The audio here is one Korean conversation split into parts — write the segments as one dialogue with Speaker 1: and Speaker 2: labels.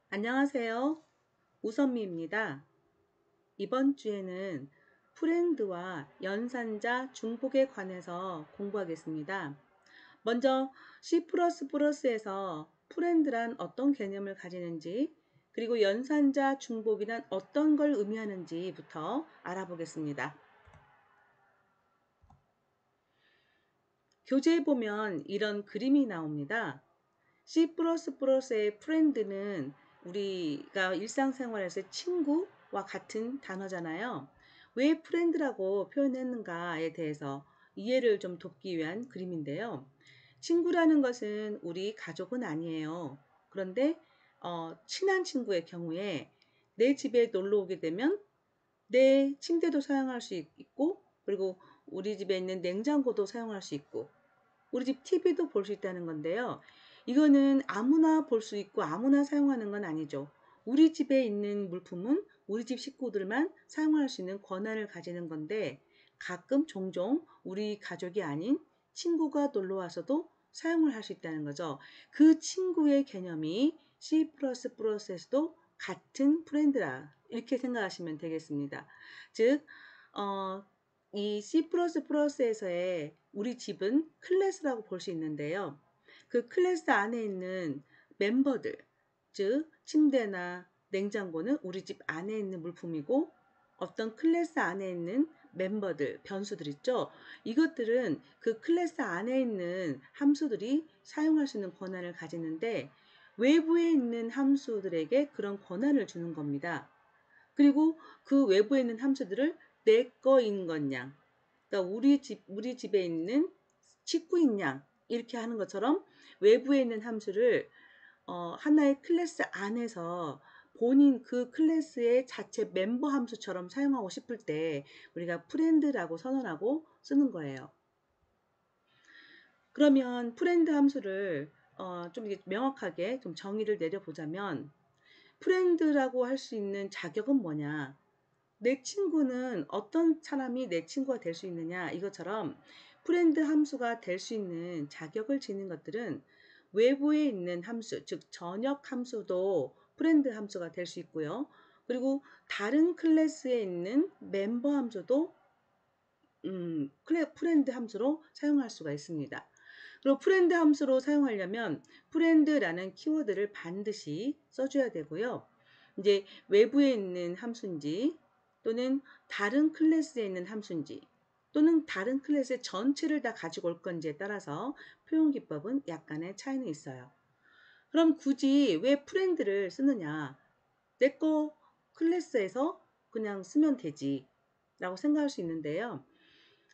Speaker 1: 안녕하세요. 우선미입니다. 이번 주에는 프렌드와 연산자 중복에 관해서 공부하겠습니다. 먼저 C++에서 프렌드란 어떤 개념을 가지는지, 그리고 연산자 중복이란 어떤 걸 의미하는지부터 알아보겠습니다. 교재에 보면 이런 그림이 나옵니다. C++의 프렌드는 우리가 일상생활에서 친구와 같은 단어잖아요. 왜 프렌드라고 표현했는가에 대해서 이해를 좀 돕기 위한 그림인데요. 친구라는 것은 우리 가족은 아니에요. 그런데 친한 친구의 경우에 내 집에 놀러 오게 되면 내 침대도 사용할 수 있고, 그리고 우리 집에 있는 냉장고도 사용할 수 있고, 우리 집 TV도 볼 수 있다는 건데요. 이거는 아무나 볼 수 있고 아무나 사용하는 건 아니죠. 우리 집에 있는 물품은 우리 집 식구들만 사용할 수 있는 권한을 가지는 건데, 가끔 종종 우리 가족이 아닌 친구가 놀러 와서도 사용을 할 수 있다는 거죠. 그 친구의 개념이 C++에서도 같은 프렌드라 이렇게 생각하시면 되겠습니다. 즉, 이 C++에서의 우리 집은 클래스라고 볼 수 있는데요. 그 클래스 안에 있는 멤버들, 즉 침대나 냉장고는 우리 집 안에 있는 물품이고, 어떤 클래스 안에 있는 멤버들, 변수들 있죠. 이것들은 그 클래스 안에 있는 함수들이 사용할 수 있는 권한을 가지는데, 외부에 있는 함수들에게 그런 권한을 주는 겁니다. 그리고 그 외부에 있는 함수들을 내 거인 것 양, 그러니까 우리 집에 있는 식구인 양, 이렇게 하는 것처럼 외부에 있는 함수를 하나의 클래스 안에서 본인 그 클래스의 자체 멤버 함수처럼 사용하고 싶을 때 우리가 프렌드라고 선언하고 쓰는 거예요. 그러면 프렌드 함수를 좀 명확하게 좀 정의를 내려보자면, 프렌드라고 할 수 있는 자격은 뭐냐? 내 친구는 어떤 사람이 내 친구가 될 수 있느냐, 이것처럼 프렌드 함수가 될 수 있는 자격을 지닌 것들은 외부에 있는 함수, 즉 전역 함수도 프렌드 함수가 될 수 있고요. 그리고 다른 클래스에 있는 멤버 함수도 프렌드 함수로 사용할 수가 있습니다. 그리고 프렌드 함수로 사용하려면 프렌드라는 키워드를 반드시 써줘야 되고요. 이제 외부에 있는 함수인지, 또는 다른 클래스에 있는 함수인지, 또는 다른 클래스의 전체를 다 가지고 올 건지에 따라서 표현 기법은 약간의 차이는 있어요. 그럼 굳이 왜 프렌드를 쓰느냐? 내 거 클래스에서 그냥 쓰면 되지 라고 생각할 수 있는데요.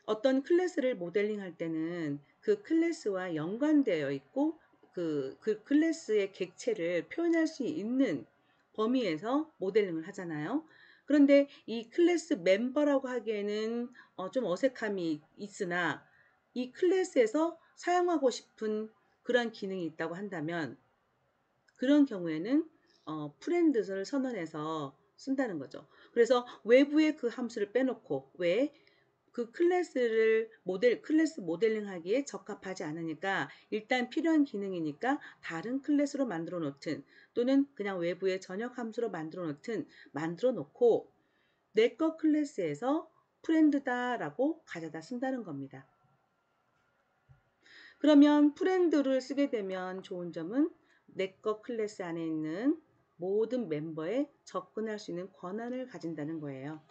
Speaker 1: 어떤 클래스를 모델링 할 때는 그 클래스와 연관되어 있고, 그 클래스의 객체를 표현할 수 있는 범위에서 모델링을 하잖아요. 그런데 이 클래스 멤버라고 하기에는 좀 어색함이 있으나, 이 클래스에서 사용하고 싶은 그런 기능이 있다고 한다면, 그런 경우에는 프렌드를 선언해서 쓴다는 거죠. 그래서 외부의 그 함수를 빼놓고, 왜? 그 클래스 모델링 하기에 적합하지 않으니까 일단 필요한 기능이니까 다른 클래스로 만들어 놓든, 또는 그냥 외부의 전역 함수로 만들어 놓고 내 거 클래스에서 프렌드다라고 가져다 쓴다는 겁니다. 그러면 프렌드를 쓰게 되면 좋은 점은 내 거 클래스 안에 있는 모든 멤버에 접근할 수 있는 권한을 가진다는 거예요.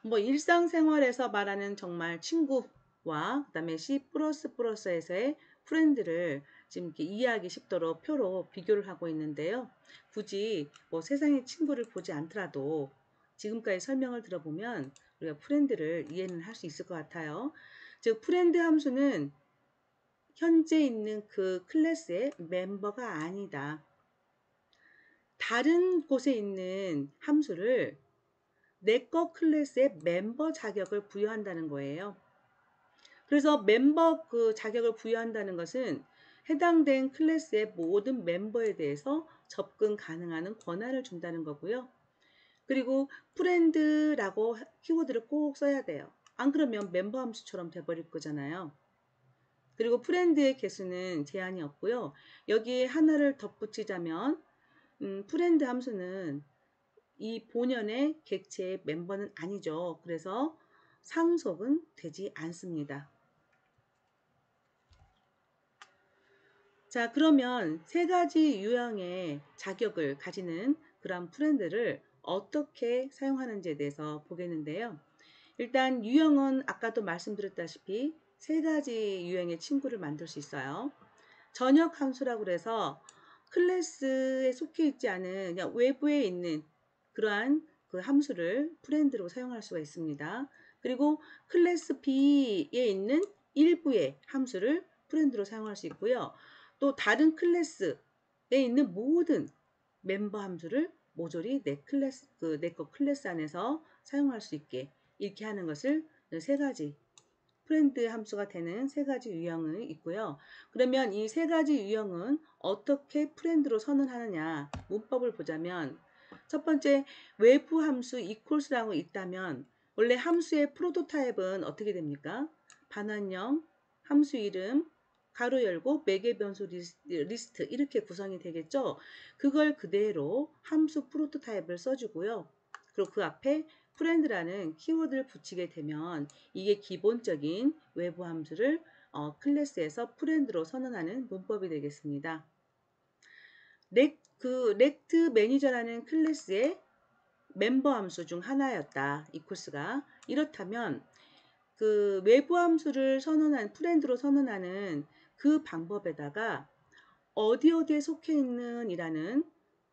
Speaker 1: 뭐 일상생활에서 말하는 정말 친구와 그다음에 C++에서의 프렌드를 지금 이렇게 이해하기 쉽도록 표로 비교를 하고 있는데요. 굳이 뭐 세상의 친구를 보지 않더라도 지금까지 설명을 들어보면 우리가 프렌드를 이해는 할 수 있을 것 같아요. 즉, 프렌드 함수는 현재 있는 그 클래스의 멤버가 아니다. 다른 곳에 있는 함수를 내 거 클래스의 멤버 자격을 부여한다는 거예요. 그래서 멤버 그 자격을 부여한다는 것은 해당된 클래스의 모든 멤버에 대해서 접근 가능한 권한을 준다는 거고요. 그리고 프렌드라고 키워드를 꼭 써야 돼요. 안 그러면 멤버 함수처럼 돼버릴 거잖아요. 그리고 프렌드의 개수는 제한이 없고요. 여기에 하나를 덧붙이자면 프렌드 함수는 이 본연의 객체의 멤버는 아니죠. 그래서 상속은 되지 않습니다. 자, 그러면 세 가지 유형의 자격을 가지는 그런 프렌드를 어떻게 사용하는지에 대해서 보겠는데요. 일단 유형은 아까도 말씀드렸다시피 세 가지 유형의 친구를 만들 수 있어요. 전역 함수라고 그래서 클래스에 속해 있지 않은 그냥 외부에 있는 그러한 그 함수를 프렌드로 사용할 수가 있습니다. 그리고 클래스 B에 있는 일부의 함수를 프렌드로 사용할 수 있고요. 또 다른 클래스에 있는 모든 멤버 함수를 모조리 내 거 클래스 안에서 사용할 수 있게 이렇게 하는 것을 세 가지 프렌드 함수가 되는 세 가지 유형이 있고요. 그러면 이 세 가지 유형은 어떻게 프렌드로 선언하느냐 문법을 보자면 첫 번째 외부 함수 equals라고 있다면 원래 함수의 프로토타입은 어떻게 됩니까? 반환형, 함수 이름, 가로 열고 매개 변수 리스트 이렇게 구성이 되겠죠. 그걸 그대로 함수 프로토타입을 써주고요. 그리고 그 앞에 프렌드라는 키워드를 붙이게 되면 이게 기본적인 외부 함수를 클래스에서 프렌드로 선언하는 문법이 되겠습니다. 렉트 매니저라는 클래스의 멤버 함수 중 하나였다. equals가. 이렇다면 그 외부 함수를 프렌드로 선언하는 그 방법에다가 어디에 속해 있는 이라는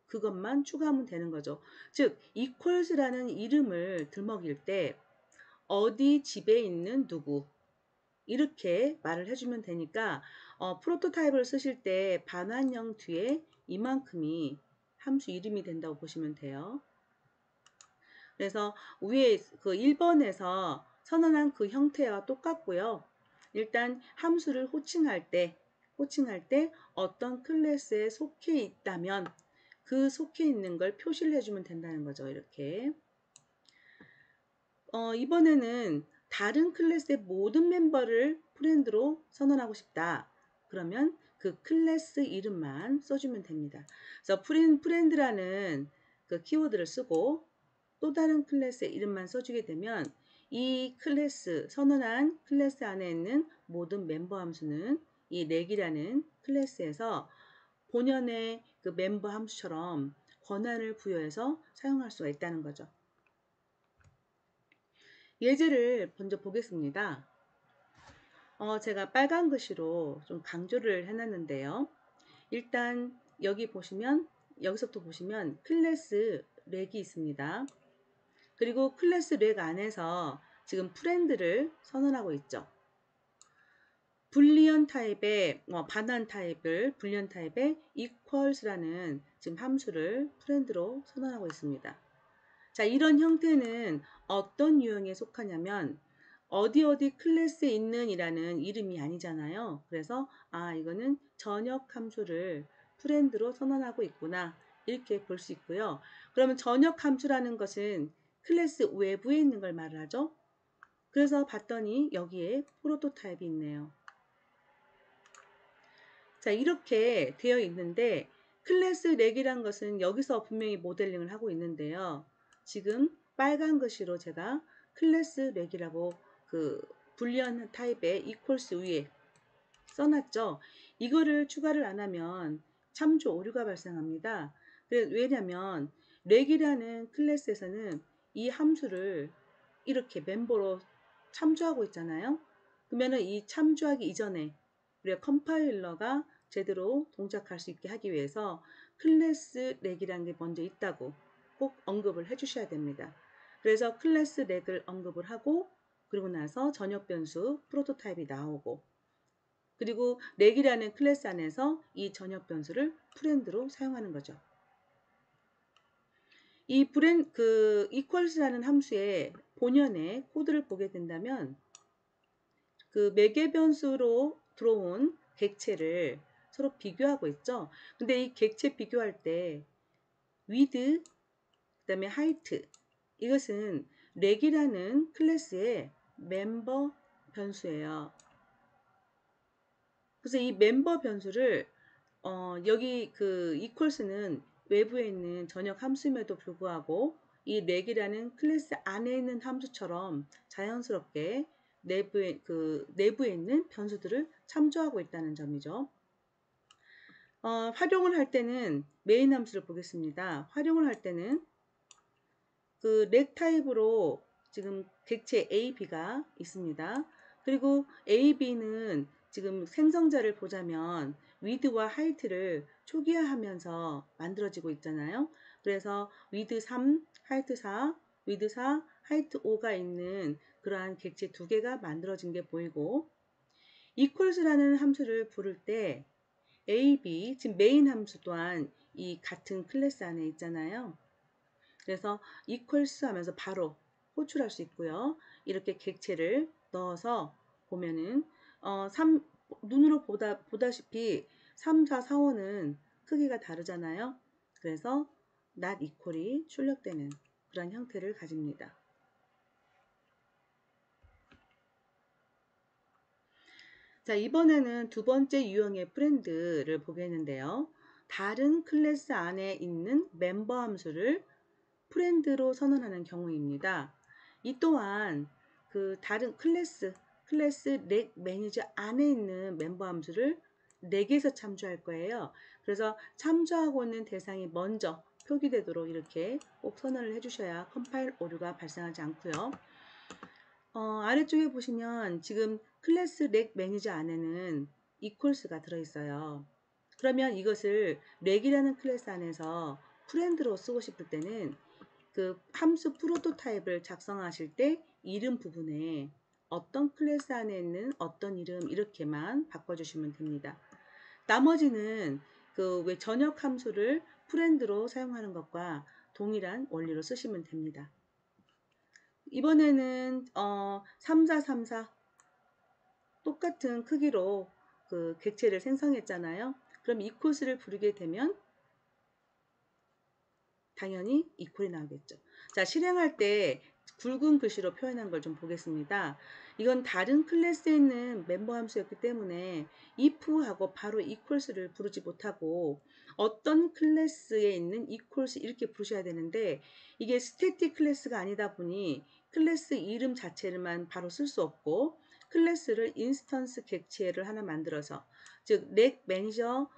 Speaker 1: 그것만 추가하면 되는 거죠. 즉 equals라는 이름을 들먹일 때 어디 집에 있는 누구 이렇게 말을 해주면 되니까 프로토타입을 쓰실 때 반환형 뒤에 이만큼이 함수 이름이 된다고 보시면 돼요. 그래서 위에 그 1번에서 선언한 그 형태와 똑같고요. 일단 함수를 호칭할 때 어떤 클래스에 속해 있다면 그 속해 있는 걸 표시를 해주면 된다는 거죠. 이렇게. 이번에는 다른 클래스의 모든 멤버를 프렌드로 선언하고 싶다. 그러면 그 클래스 이름만 써주면 됩니다. 그래서 프렌드라는 그 키워드를 쓰고 또 다른 클래스의 이름만 써주게 되면 이 선언한 클래스 안에 있는 모든 멤버 함수는 이 렉이라는 클래스에서 본연의 그 멤버 함수처럼 권한을 부여해서 사용할 수가 있다는 거죠. 예제를 먼저 보겠습니다. 제가 빨간 글씨로 좀 강조를 해놨는데요. 일단 여기서부터 보시면 클래스 렉이 있습니다. 그리고 클래스 렉 안에서 지금 프렌드를 선언하고 있죠. 불리언 타입의 반환 타입을 불리언 타입의 equals라는 지금 함수를 프렌드로 선언하고 있습니다. 자, 이런 형태는 어떤 유형에 속하냐면 어디 클래스에 있는 이라는 이름이 아니잖아요. 그래서 이거는 전역 함수를 프렌드로 선언하고 있구나 이렇게 볼 수 있고요. 그러면 전역 함수라는 것은 클래스 외부에 있는 걸 말을 하죠. 그래서 봤더니 여기에 프로토타입이 있네요. 자, 이렇게 되어 있는데 클래스 렉이란 것은 여기서 분명히 모델링을 하고 있는데요. 지금 빨간 글씨로 제가 클래스 렉이라고 그 불리언 타입의 equals 위에 써놨죠. 이거를 추가를 안 하면 참조 오류가 발생합니다. 왜냐면 렉이라는 클래스에서는 이 함수를 이렇게 멤버로 참조하고 있잖아요. 그러면은 이 참조하기 이전에 우리가 컴파일러가 제대로 동작할 수 있게 하기 위해서 클래스 렉이라는 게 먼저 있다고 꼭 언급을 해 주셔야 됩니다. 그래서 클래스 렉을 언급을 하고 그리고 나서 전역 변수 프로토타입이 나오고 그리고 렉이라는 클래스 안에서 이 전역 변수를 프렌드로 사용하는 거죠. 이 equals라는 함수의 본연의 코드를 보게 된다면 그 매개 변수로 들어온 객체를 서로 비교하고 있죠. 근데 이 객체 비교할 때 width, 그다음에 height 이것은 렉이라는 클래스의 멤버 변수예요. 그래서 이 멤버 변수를 여기 그 equals는 외부에 있는 전역 함수임에도 불구하고 이 렉이라는 클래스 안에 있는 함수처럼 자연스럽게 내부에 있는 변수들을 참조하고 있다는 점이죠. 활용을 할 때는 메인 함수를 보겠습니다. 활용을 할 때는 그 렉 타입으로 지금 객체 A, B가 있습니다. 그리고 A, B는 지금 생성자를 보자면 width와 height를 초기화하면서 만들어지고 있잖아요. 그래서 width 3, height 4, width 4, height 5가 있는 그러한 객체 두 개가 만들어진 게 보이고, equals라는 함수를 부를 때 A, B, 지금 메인 함수 또한 이 같은 클래스 안에 있잖아요. 그래서 equals 하면서 바로 호출할 수 있고요. 이렇게 객체를 넣어서 보면은 3, 눈으로 보다시피 3, 4, 4, 5는 크기가 다르잖아요. 그래서 not equal이 출력되는 그런 형태를 가집니다. 자, 이번에는 두 번째 유형의 프렌드를 보겠는데요. 다른 클래스 안에 있는 멤버 함수를 프렌드로 선언하는 경우입니다. 이 또한 그 다른 클래스 렉 매니저 안에 있는 멤버 함수를 렉에서 참조할 거예요. 그래서 참조하고 있는 대상이 먼저 표기되도록 이렇게 꼭 선언을 해주셔야 컴파일 오류가 발생하지 않고요. 아래쪽에 보시면 지금 클래스 렉 매니저 안에는 equals가 들어있어요. 그러면 이것을 렉이라는 클래스 안에서 프렌드로 쓰고 싶을 때는 그 함수 프로토타입을 작성하실 때 이름 부분에 어떤 클래스 안에 있는 어떤 이름 이렇게만 바꿔주시면 됩니다. 나머지는 그 왜 전역 함수를 프렌드로 사용하는 것과 동일한 원리로 쓰시면 됩니다. 이번에는 3434 똑같은 크기로 그 객체를 생성했잖아요. 그럼 equals를 부르게 되면 당연히 equal이 나오겠죠. 자, 실행할 때 굵은 글씨로 표현한 걸 좀 보겠습니다. 이건 다른 클래스에 있는 멤버 함수였기 때문에 if하고 바로 equals를 부르지 못하고 어떤 클래스에 있는 equals 이렇게 부르셔야 되는데 이게 스태틱 클래스가 아니다 보니 클래스 이름 자체만 바로 쓸 수 없고 클래스를 인스턴스 객체를 하나 만들어서 즉 렉 매니저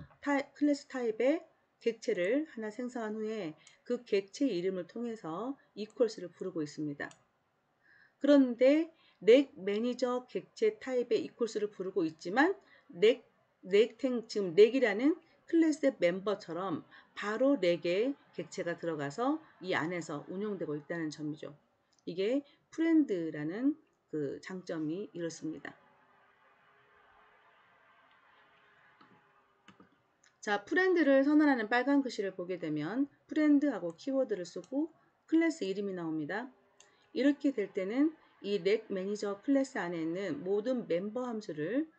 Speaker 1: 클래스 타입의 객체를 하나 생성한 후에 그 객체 이름을 통해서 equals를 부르고 있습니다. 그런데 렉 매니저 객체 타입의 equals를 부르고 있지만 지금 렉이라는 클래스의 멤버처럼 바로 렉의 객체가 들어가서 이 안에서 운영되고 있다는 점이죠. 이게 프렌드라는 그 장점이 이렇습니다. 자, 프렌드를 선언하는 빨간 글씨를 보게 되면 프렌드하고 키워드를 쓰고 클래스 이름이 나옵니다. 이렇게 될 때는 이 렉 매니저 클래스 안에 있는 모든 멤버 함수를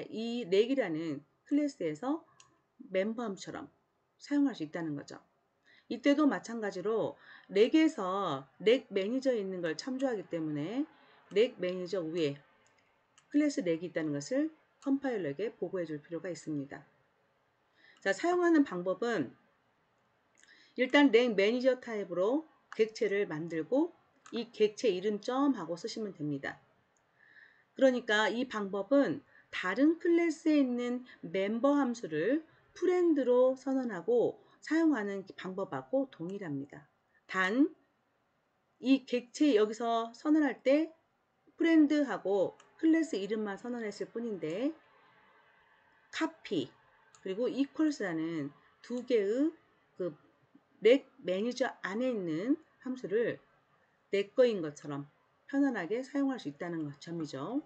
Speaker 1: 이 렉이라는 클래스에서 멤버 함수처럼 사용할 수 있다는 거죠. 이때도 마찬가지로 렉에서 렉 매니저에 있는 걸 참조하기 때문에 렉 매니저 위에 클래스 렉이 있다는 것을 컴파일러에게 보고해 줄 필요가 있습니다. 자, 사용하는 방법은 일단 렉 매니저 타입으로 객체를 만들고 이 객체 이름 점 하고 쓰시면 됩니다. 그러니까 이 방법은 다른 클래스에 있는 멤버 함수를 프렌드로 선언하고 사용하는 방법하고 동일합니다. 단 이 객체 여기서 선언할 때 프렌드하고 클래스 이름만 선언했을 뿐인데 copy 그리고 equals라는 두 개의 그 렉 매니저 안에 있는 함수를 내 거인 것처럼 편안하게 사용할 수 있다는 점이죠.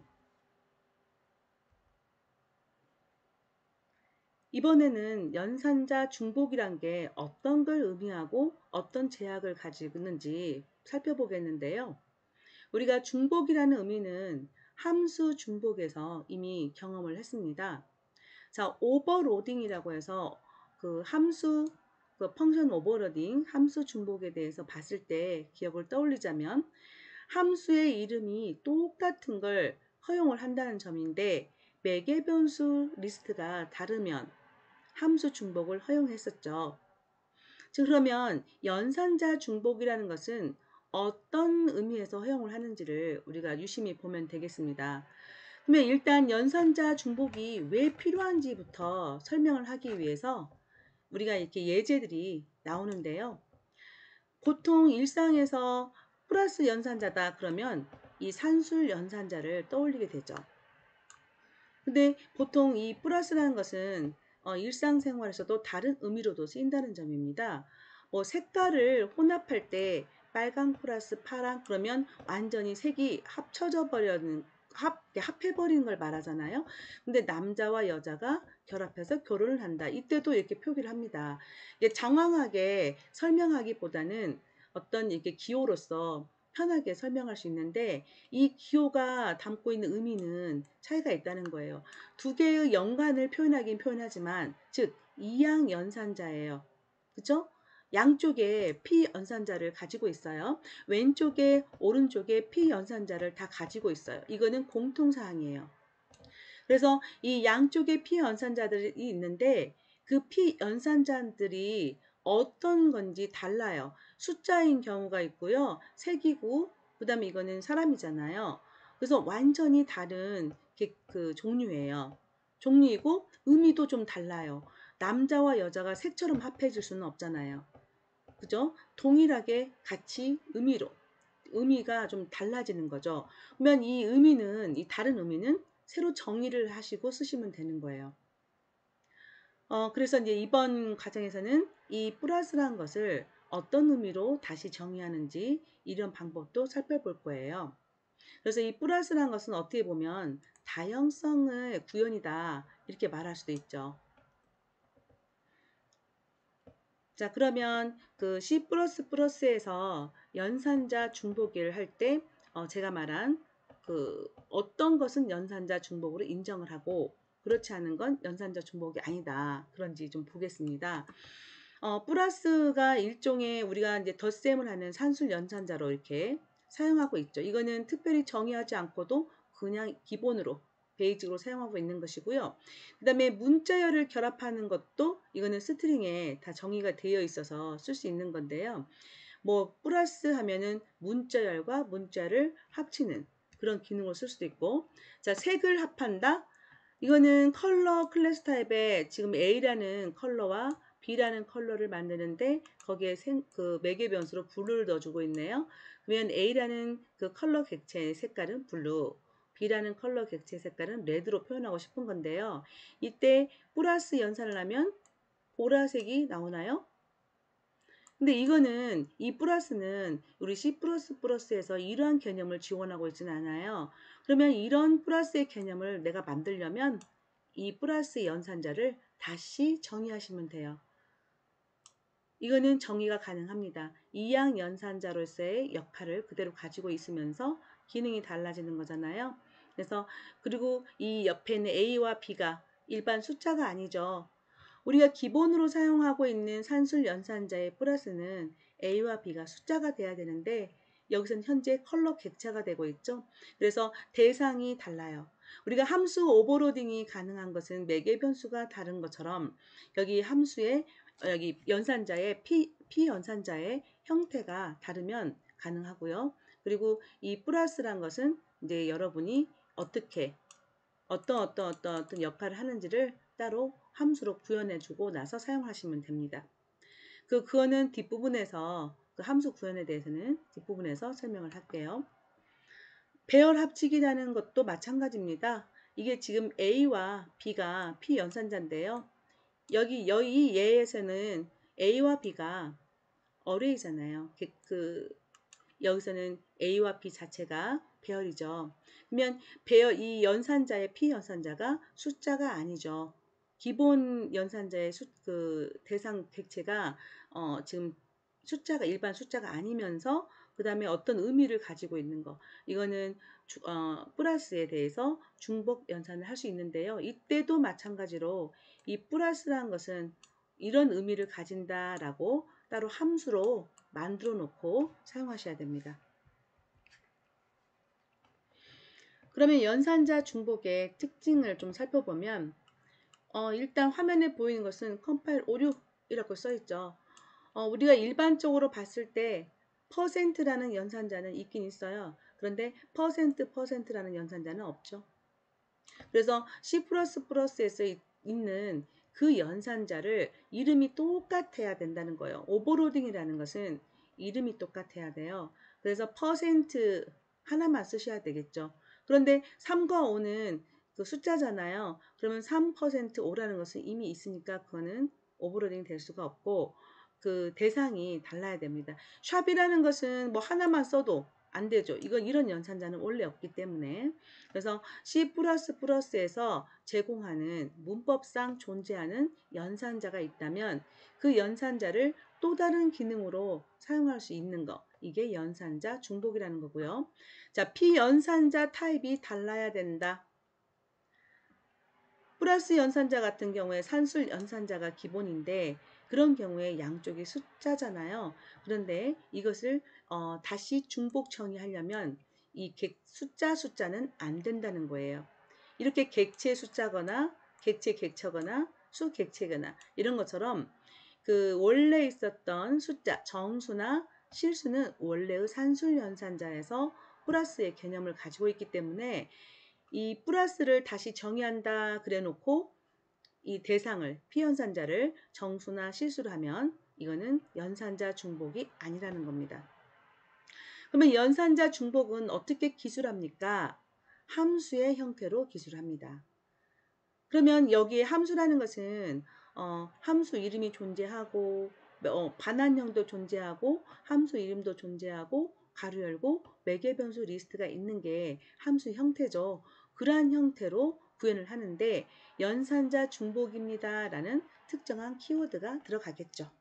Speaker 1: 이번에는 연산자 중복이란 게 어떤 걸 의미하고 어떤 제약을 가지고 있는지 살펴보겠는데요. 우리가 중복이라는 의미는 함수 중복에서 이미 경험을 했습니다. 자, 오버로딩이라고 해서 그 함수 그 펑션 오버로딩 함수 중복에 대해서 봤을 때 기억을 떠올리자면 함수의 이름이 똑같은 걸 허용을 한다는 점인데 매개 변수 리스트가 다르면 함수 중복을 허용했었죠. 즉 그러면 연산자 중복이라는 것은 어떤 의미에서 허용을 하는지를 우리가 유심히 보면 되겠습니다. 그러면 일단 연산자 중복이 왜 필요한지부터 설명을 하기 위해서 우리가 이렇게 예제들이 나오는데요. 보통 일상에서 플러스 연산자다 그러면 이 산술 연산자를 떠올리게 되죠. 근데 보통 이 플러스라는 것은 일상생활에서도 다른 의미로도 쓰인다는 점입니다. 뭐 색깔을 혼합할 때 빨강 플러스 파랑 그러면 완전히 색이 합쳐져 버리는 합해버리는 걸 말하잖아요. 근데 남자와 여자가 결합해서 결혼을 한다. 이때도 이렇게 표기를 합니다. 이게 장황하게 설명하기보다는 어떤 이렇게 기호로서 편하게 설명할 수 있는데 이 기호가 담고 있는 의미는 차이가 있다는 거예요. 두 개의 연관을 표현하긴 표현하지만 즉 이양연산자예요. 그죠? 양쪽에 피연산자를 가지고 있어요. 왼쪽에 오른쪽에 피연산자를 다 가지고 있어요. 이거는 공통사항이에요. 그래서 이 양쪽에 피연산자들이 있는데 그 피연산자들이 어떤 건지 달라요. 숫자인 경우가 있고요. 색이고 그다음에 이거는 사람이잖아요. 그래서 완전히 다른 그 종류예요. 종류이고 의미도 좀 달라요. 남자와 여자가 색처럼 합해질 수는 없잖아요. 그죠? 동일하게 같이 의미가 좀 달라지는 거죠. 그러면 이 다른 의미는 새로 정의를 하시고 쓰시면 되는 거예요. 그래서 이제 이번 과정에서는 이 플러스라는 것을 어떤 의미로 다시 정의하는지 이런 방법도 살펴볼 거예요. 그래서 이 플러스라는 것은 어떻게 보면 다형성의 구현이다 이렇게 말할 수도 있죠. 자, 그러면 그 C++에서 연산자 중복을 할 때 제가 말한 그 어떤 것은 연산자 중복으로 인정을 하고 그렇지 않은 건 연산자 중복이 아니다. 그런지 좀 보겠습니다. 플러스가 일종의 우리가 이제 덧셈을 하는 산술 연산자로 이렇게 사용하고 있죠. 이거는 특별히 정의하지 않고도 그냥 기본으로 베이직으로 사용하고 있는 것이고요. 그 다음에 문자열을 결합하는 것도 이거는 스트링에 다 정의가 되어 있어서 쓸 수 있는 건데요. 뭐 플러스 하면은 문자열과 문자를 합치는 그런 기능을 쓸 수도 있고, 자, 색을 합한다. 이거는 컬러 클래스 타입에 지금 A라는 컬러와 B라는 컬러를 만드는데 거기에 그 매개 변수로 블루를 넣어주고 있네요. 그러면 A라는 그 컬러 객체의 색깔은 블루, B라는 컬러 객체 색깔은 레드로 표현하고 싶은 건데요. 이때 플러스 연산을 하면 보라색이 나오나요? 근데 이거는 이 플러스는 우리 C++에서 이러한 개념을 지원하고 있지는 않아요. 그러면 이런 플러스의 개념을 내가 만들려면 이 플러스 연산자를 다시 정의하시면 돼요. 이거는 정의가 가능합니다. 이양 연산자로서의 역할을 그대로 가지고 있으면서 기능이 달라지는 거잖아요. 그래서 그리고 이 옆에 있는 A와 B가 일반 숫자가 아니죠. 우리가 기본으로 사용하고 있는 산술 연산자의 플러스는 A와 B가 숫자가 돼야 되는데 여기서는 현재 컬러 객체가 되고 있죠. 그래서 대상이 달라요. 우리가 함수 오버로딩이 가능한 것은 매개 변수가 다른 것처럼 여기 함수의 여기 연산자의 P 연산자의 형태가 다르면 가능하고요. 그리고 이 플러스란 것은 이제 여러분이 어떻게 어떤 역할을 하는지를 따로 함수로 구현해주고 나서 사용하시면 됩니다. 그거는 뒷부분에서 그 함수 구현에 대해서는 뒷부분에서 설명을 할게요. 배열 합치기라는 것도 마찬가지입니다. 이게 지금 A와 B가 P 연산자인데요. 여기 이 예에서는 A와 B가 어레이잖아요. 여기서는 A와 B 자체가 배열이죠. 그러면 배열 이 연산자의 P 연산자가 숫자가 아니죠. 기본 연산자의 그 대상 객체가 지금 일반 숫자가 아니면서 그 다음에 어떤 의미를 가지고 있는 거 이거는 플러스에 대해서 중복 연산을 할 수 있는데요. 이때도 마찬가지로 이 플러스라는 것은 이런 의미를 가진다라고 따로 함수로 만들어 놓고 사용하셔야 됩니다. 그러면 연산자 중복의 특징을 좀 살펴보면 일단 화면에 보이는 것은 컴파일 56이라고 써있죠. 우리가 일반적으로 봤을 때 퍼센트라는 연산자는 있긴 있어요. 그런데 퍼센트라는 연산자는 없죠. 그래서 C++에서 있는 그 연산자를 이름이 똑같아야 된다는 거예요. 오버로딩이라는 것은 이름이 똑같아야 돼요. 그래서 퍼센트 하나만 쓰셔야 되겠죠. 그런데 3과 5는 그 숫자잖아요. 그러면 3% 5라는 것은 이미 있으니까 그거는 오버로딩 될 수가 없고 그 대상이 달라야 됩니다. 샵이라는 것은 뭐 하나만 써도 안 되죠. 이런 연산자는 원래 없기 때문에. 그래서 C++에서 제공하는 문법상 존재하는 연산자가 있다면 그 연산자를 또 다른 기능으로 사용할 수 있는 거. 이게 연산자 중복이라는 거고요. 자, 피연산자 타입이 달라야 된다. 플러스 연산자 같은 경우에 산술 연산자가 기본인데 그런 경우에 양쪽이 숫자잖아요. 그런데 이것을 다시 중복 정의하려면 이 숫자는 안 된다는 거예요. 이렇게 객체 숫자거나 객체 객처거나 수객체거나 이런 것처럼 그 원래 있었던 숫자 정수나 실수는 원래의 산술 연산자에서 플러스의 개념을 가지고 있기 때문에 이 플러스를 다시 정의한다 그래 놓고 이 대상을 피연산자를 정수나 실수를 하면 이거는 연산자 중복이 아니라는 겁니다. 그러면 연산자 중복은 어떻게 기술합니까? 함수의 형태로 기술합니다. 그러면 여기에 함수라는 것은 함수 이름이 존재하고 반환형도 존재하고 함수 이름도 존재하고 가로 열고 매개변수 리스트가 있는 게 함수 형태죠. 그러한 형태로 구현을 하는데 연산자 중복입니다 라는 특정한 키워드가 들어가겠죠.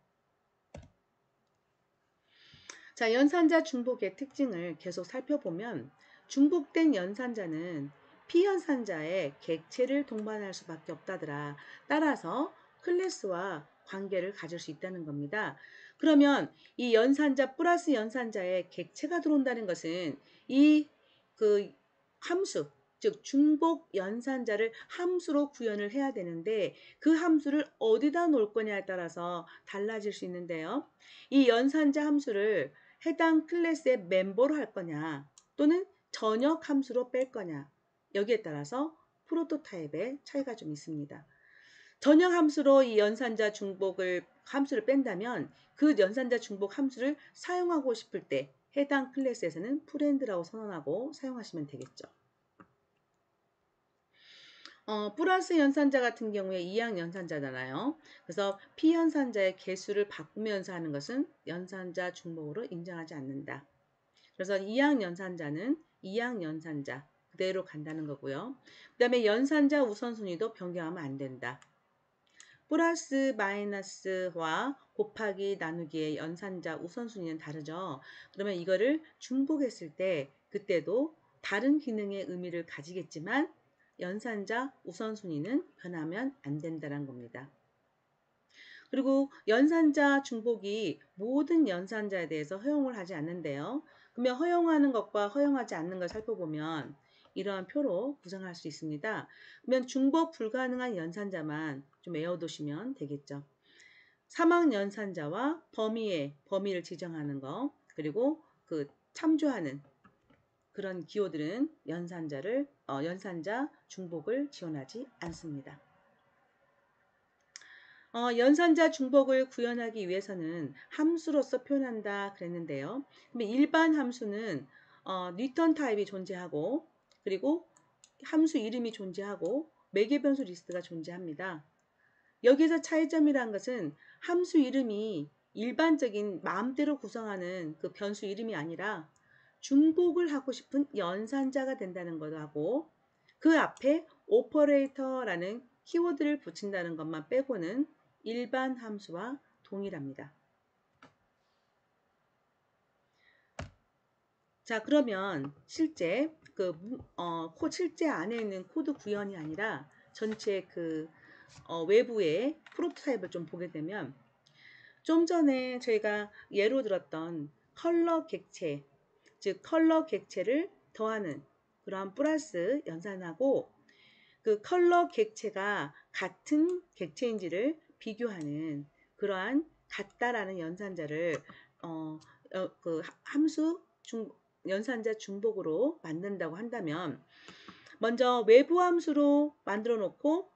Speaker 1: 자, 연산자 중복의 특징을 계속 살펴보면 중복된 연산자는 피연산자의 객체를 동반할 수밖에 없다더라. 따라서 클래스와 관계를 가질 수 있다는 겁니다. 그러면 이 연산자 플러스 연산자의 객체가 들어온다는 것은 이 그 함수, 즉 중복 연산자를 함수로 구현을 해야 되는데 그 함수를 어디다 놓을 거냐에 따라서 달라질 수 있는데요. 이 연산자 함수를 해당 클래스의 멤버로 할 거냐 또는 전역 함수로 뺄 거냐 여기에 따라서 프로토타입의 차이가 좀 있습니다. 전역 함수로 이 연산자 중복을 함수를 뺀다면 그 연산자 중복 함수를 사용하고 싶을 때 해당 클래스에서는 프렌드라고 선언하고 사용하시면 되겠죠. 플러스 연산자 같은 경우에 이항 연산자잖아요. 그래서 피연산자의 개수를 바꾸면서 하는 것은 연산자 중복으로 인정하지 않는다. 그래서 이항 연산자는 이항 연산자 그대로 간다는 거고요. 그 다음에 연산자 우선순위도 변경하면 안 된다. 플러스 마이너스와 곱하기 나누기의 연산자 우선순위는 다르죠. 그러면 이거를 중복했을 때 그때도 다른 기능의 의미를 가지겠지만 연산자 우선순위는 변하면 안 된다는 겁니다. 그리고 연산자 중복이 모든 연산자에 대해서 허용을 하지 않는데요. 그러면 허용하는 것과 허용하지 않는 걸 살펴보면 이러한 표로 구성할 수 있습니다. 그러면 중복 불가능한 연산자만 좀 외워두시면 되겠죠. 사망 연산자와 범위를 지정하는 거 그리고 그 참조하는 그런 기호들은 연산자 중복을 지원하지 않습니다. 연산자 중복을 구현하기 위해서는 함수로서 표현한다 그랬는데요. 일반 함수는 리턴 타입이 존재하고 그리고 함수 이름이 존재하고 매개변수 리스트가 존재합니다. 여기서 차이점이란 것은 함수 이름이 일반적인 마음대로 구성하는 그 변수 이름이 아니라 중복을 하고 싶은 연산자가 된다는 것도 하고 그 앞에 오퍼레이터라는 키워드를 붙인다는 것만 빼고는 일반 함수와 동일합니다. 자, 그러면 실제 실제 안에 있는 코드 구현이 아니라 전체 외부의 프로토타입을 좀 보게 되면 좀 전에 저희가 예로 들었던 컬러 객체, 즉 컬러 객체를 더하는 그러한 플러스 연산하고 그 컬러 객체가 같은 객체인지를 비교하는 그러한 같다라는 연산자를 그 함수 연산자 중복으로 만든다고 한다면 먼저 외부 함수로 만들어 놓고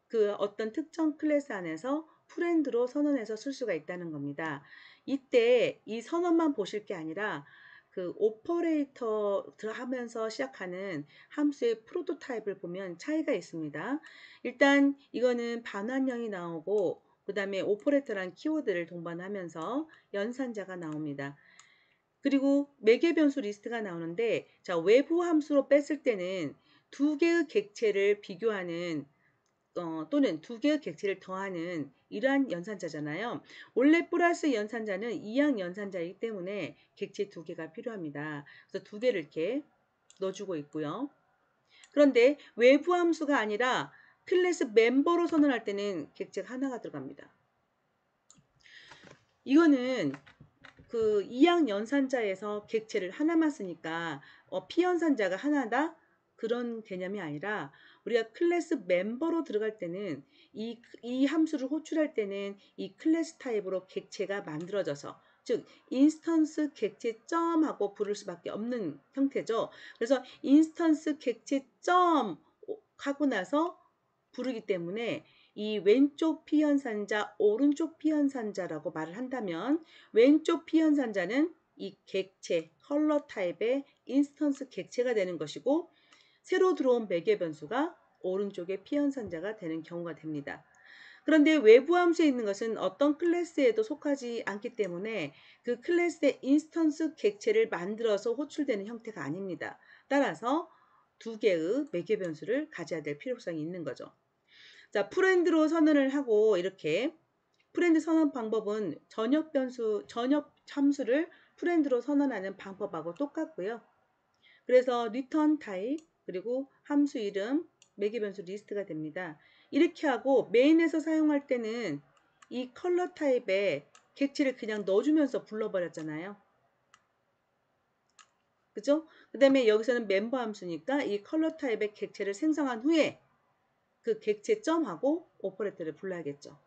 Speaker 1: 그 어떤 특정 클래스 안에서 프렌드로 선언해서 쓸 수가 있다는 겁니다. 이때 이 선언만 보실 게 아니라 그 오퍼레이터 하면서 시작하는 함수의 프로토타입을 보면 차이가 있습니다. 일단 이거는 반환형이 나오고 그 다음에 오퍼레이터란 키워드를 동반하면서 연산자가 나옵니다. 그리고 매개 변수 리스트가 나오는데 자, 외부 함수로 뺐을 때는 두 개의 객체를 비교하는 또는 두 개의 객체를 더하는 이러한 연산자잖아요. 원래 플러스 연산자는 이항 연산자이기 때문에 객체 두 개가 필요합니다. 그래서 두 개를 이렇게 넣어주고 있고요. 그런데 외부 함수가 아니라 클래스 멤버로 선언할 때는 객체가 하나가 들어갑니다. 이거는 그 이항 연산자에서 객체를 하나만 쓰니까 피연산자가 하나다 그런 개념이 아니라 우리가 클래스 멤버로 들어갈 때는 이 함수를 호출할 때는 이 클래스 타입으로 객체가 만들어져서 즉 인스턴스 객체 점하고 부를 수밖에 없는 형태죠. 그래서 인스턴스 객체 점 하고 나서 부르기 때문에 이 왼쪽 피현산자, 오른쪽 피현산자라고 말을 한다면 왼쪽 피현산자는 이 객체, 컬러 타입의 인스턴스 객체가 되는 것이고 새로 들어온 매개 변수가 오른쪽의 피현산자가 되는 경우가 됩니다. 그런데 외부 함수에 있는 것은 어떤 클래스에도 속하지 않기 때문에 그 클래스의 인스턴스 객체를 만들어서 호출되는 형태가 아닙니다. 따라서 두 개의 매개 변수를 가져야 될 필요성이 있는 거죠. 자, 프렌드로 선언을 하고 이렇게 프렌드 선언 방법은 전역 함수를 프렌드로 선언하는 방법하고 똑같고요. 그래서 return 타입 그리고 함수 이름 매개 변수 리스트가 됩니다. 이렇게 하고 메인에서 사용할 때는 이 컬러 타입에 객체를 그냥 넣어주면서 불러버렸잖아요. 그죠? 그 다음에 여기서는 멤버 함수니까 이 컬러 타입의 객체를 생성한 후에 그 객체 점하고 오퍼레이터를 불러야겠죠.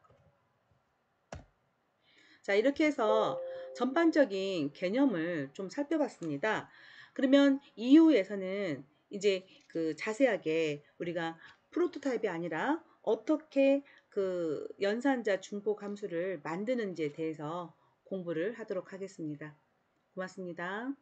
Speaker 1: 자, 이렇게 해서 전반적인 개념을 좀 살펴봤습니다. 그러면 이후에서는 이제 그 자세하게 우리가 프로토타입이 아니라 어떻게 그 연산자 중복 함수를 만드는지에 대해서 공부를 하도록 하겠습니다. 고맙습니다.